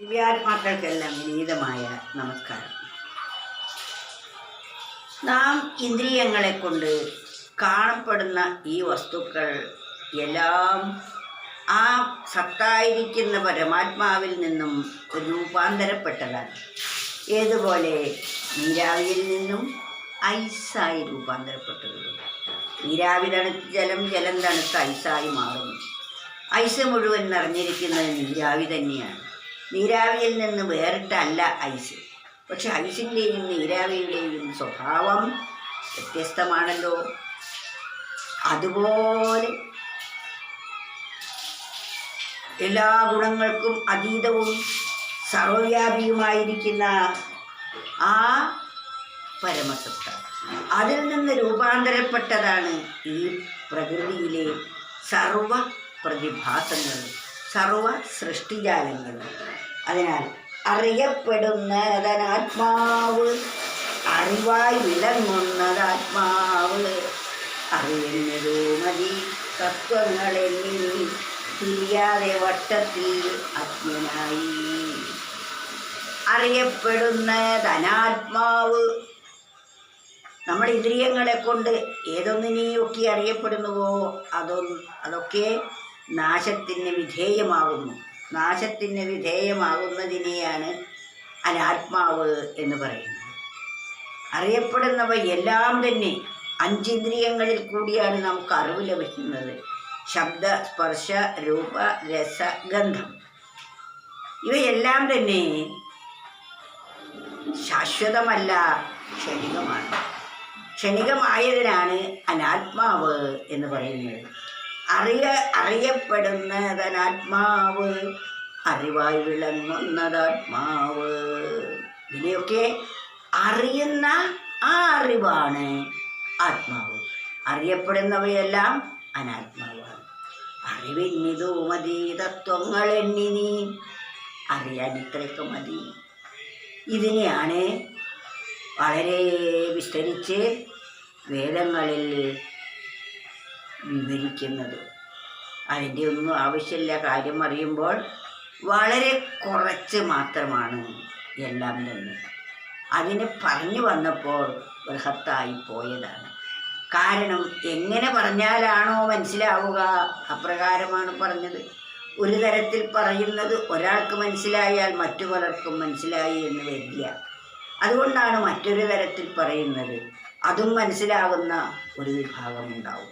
ദിവ്യാത്മാക്കൾക്കെല്ലാം വിനീതമായ നമസ്കാരം. നാം ഇന്ദ്രിയങ്ങളെ കൊണ്ട് കാണപ്പെടുന്ന ഈ വസ്തുക്കൾ എല്ലാം ആ സത്തായിരിക്കുന്ന പരമാത്മാവിൽ നിന്നും രൂപാന്തരപ്പെട്ടതാണ്. ഏതുപോലെ നീരാവിയിൽ നിന്നും ഐസായി രൂപാന്തരപ്പെട്ടതുകൊണ്ട് നീരാവി തണുത്ത് ജലം തണുത്ത് ഐസായി മാറുന്നു. ഐസ് മുഴുവൻ നിറഞ്ഞിരിക്കുന്നത് നീരാവി തന്നെയാണ്. നീരാവിയിൽ നിന്ന് വേറിട്ടല്ല ഐസ്. പക്ഷെ ഐസിൻ്റെയും നീരാവിയുടെയും സ്വഭാവം വ്യത്യസ്തമാണല്ലോ. അതുപോലെ എല്ലാ ഗുണങ്ങൾക്കും അതീതവും സർവവ്യാപിയുമായിരിക്കുന്ന ആ പരമസത്ത, അതിൽ നിന്ന് രൂപാന്തരപ്പെട്ടതാണ് ഈ പ്രകൃതിയിലെ സർവ പ്രതിഭാസങ്ങൾ, സർവ സൃഷ്ടിജാലങ്ങൾ. അതിനാൽ അറിയപ്പെടുന്നതാത്മാവ്, അറിവായി വിളങ്ങുന്നതാത്മാവ്, അറിയുന്നതോ മതി തത്വങ്ങളെണ്ണി തിരിയാതെ വട്ടത്തിൽ അജ്ഞനായി. അറിയപ്പെടുന്നതനാത്മാവ്. നമ്മുടെ ഇന്ദ്രിയങ്ങളെ കൊണ്ട് ഏതൊന്നിനെയൊക്കെ അറിയപ്പെടുന്നുവോ അതൊക്കെ നാശത്തിന് വിധേയമാകുന്നു. നാശത്തിന് വിധേയമാകുന്നതിനെയാണ് അനാത്മാവ് എന്ന് പറയുന്നത്. അറിയപ്പെടുന്നവ എല്ലാം തന്നെ അഞ്ചിന്ദ്രിയങ്ങളിൽ കൂടിയാണ് നമുക്ക് അറിവ് ലഭിക്കുന്നത്. ശബ്ദ, സ്പർശ, രൂപ, രസ, ഗന്ധം. ഇവയെല്ലാം തന്നെ ശാശ്വതമല്ല, ക്ഷണികമാണ്. ക്ഷണികമായതിനാണ് അനാത്മാവ് എന്ന് പറയുന്നത്. അറിയപ്പെടുന്നതനാത്മാവ്, അറിവായി വിളങ്ങുന്നതാത്മാവ്. ഇതിനെയൊക്കെ അറിയുന്ന ആ അറിവാണ് ആത്മാവ്. അറിയപ്പെടുന്നവയെല്ലാം അനാത്മാവാണ്. അറിവിന്നിതു മതി തത്വങ്ങളെണ്ണി നീ, അറിയാൻ ഇത്രയൊക്കെ മതി. ഇതിനെയാണ് വളരെ വിസ്തരിച്ച് വേദങ്ങളിൽ വിവരിക്കുന്നത്. അതിൻ്റെ ഒന്നും ആവശ്യമില്ല. കാര്യം അറിയുമ്പോൾ വളരെ കുറച്ച് മാത്രമാണ് എല്ലാം തന്നെ. അതിന് പറഞ്ഞു വന്നപ്പോൾ ബൃഹത്തായി പോയതാണ്. കാരണം എങ്ങനെ പറഞ്ഞാലാണോ മനസ്സിലാവുക അപ്രകാരമാണ് പറഞ്ഞത്. ഒരു തരത്തിൽ പറയുന്നത് ഒരാൾക്ക് മനസ്സിലായാൽ മറ്റു പലർക്കും മനസ്സിലായി എന്ന് വരില്ല. അതുകൊണ്ടാണ് മറ്റൊരു തരത്തിൽ പറയുന്നത്. അതും മനസ്സിലാകുന്ന ഒരു വിഭാഗമുണ്ടാവും.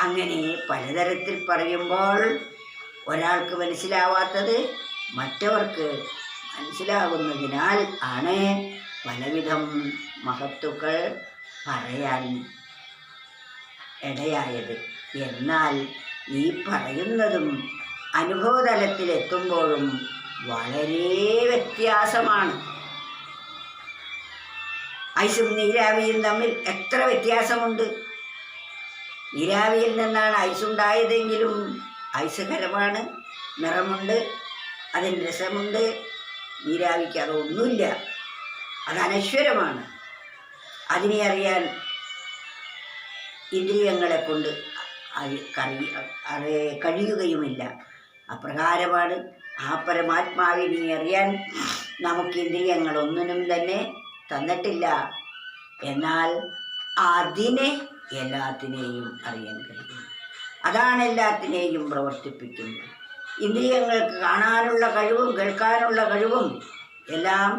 അങ്ങനെ പലതരത്തിൽ പറയുമ്പോൾ ഒരാൾക്ക് മനസ്സിലാവാത്തത് മറ്റവർക്ക് മനസ്സിലാകുന്നതിനാൽ ആണ് പലവിധം മഹത്തുക്കൾ പറയാൻ ഇടയായത്. എന്നാൽ ഈ പറയുന്നതും അനുഭവതലത്തിലെത്തുമ്പോഴും വളരെ വ്യത്യാസമാണ്. ഐസും നീരാവിയും തമ്മിൽ എത്ര വ്യത്യാസമുണ്ട്. നീരാവിയിൽ നിന്നാണ് ഐസുണ്ടായതെങ്കിലും ഐസ് ഖരമാണ്, നിറമുണ്ട്, അതിന് രസമുണ്ട്. നീരാവിക്ക് അതൊന്നുമില്ല, അത് അനശ്വരമാണ്. അതിനെ അറിയാൻ ഇന്ദ്രിയങ്ങളെ കൊണ്ട് കഴിയുകയുമില്ല. അപ്രകാരമാണ് ആ പരമാത്മാവിനെ അറിയാൻ നമുക്ക് ഇന്ദ്രിയങ്ങളൊന്നിനും തന്നെ തന്നിട്ടില്ല. എന്നാൽ അതിനെ എല്ലാത്തിനെയും അറിയാൻ കഴിയും. അതാണ് എല്ലാത്തിനെയും പ്രവർത്തിപ്പിക്കുന്നത്. ഇന്ദ്രിയങ്ങൾക്ക് കാണാനുള്ള കഴിവും കേൾക്കാനുള്ള കഴിവും എല്ലാം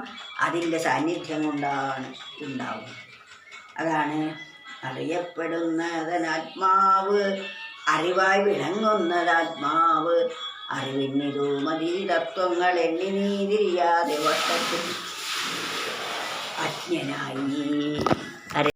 അതിൻ്റെ സാന്നിധ്യം കൊണ്ടാണ് ഉണ്ടാവുന്നത്. അതാണ് അറിയപ്പെടുന്നതനാത്മാവ്, അറിവായി വിളങ്ങുന്നതാത്മാവ്, അറിവിന്നിതു മതി തത്വങ്ങൾ എണ്ണി നീ തിരിയാതെ വട്ടത്തിൽ അജ്ഞനായി.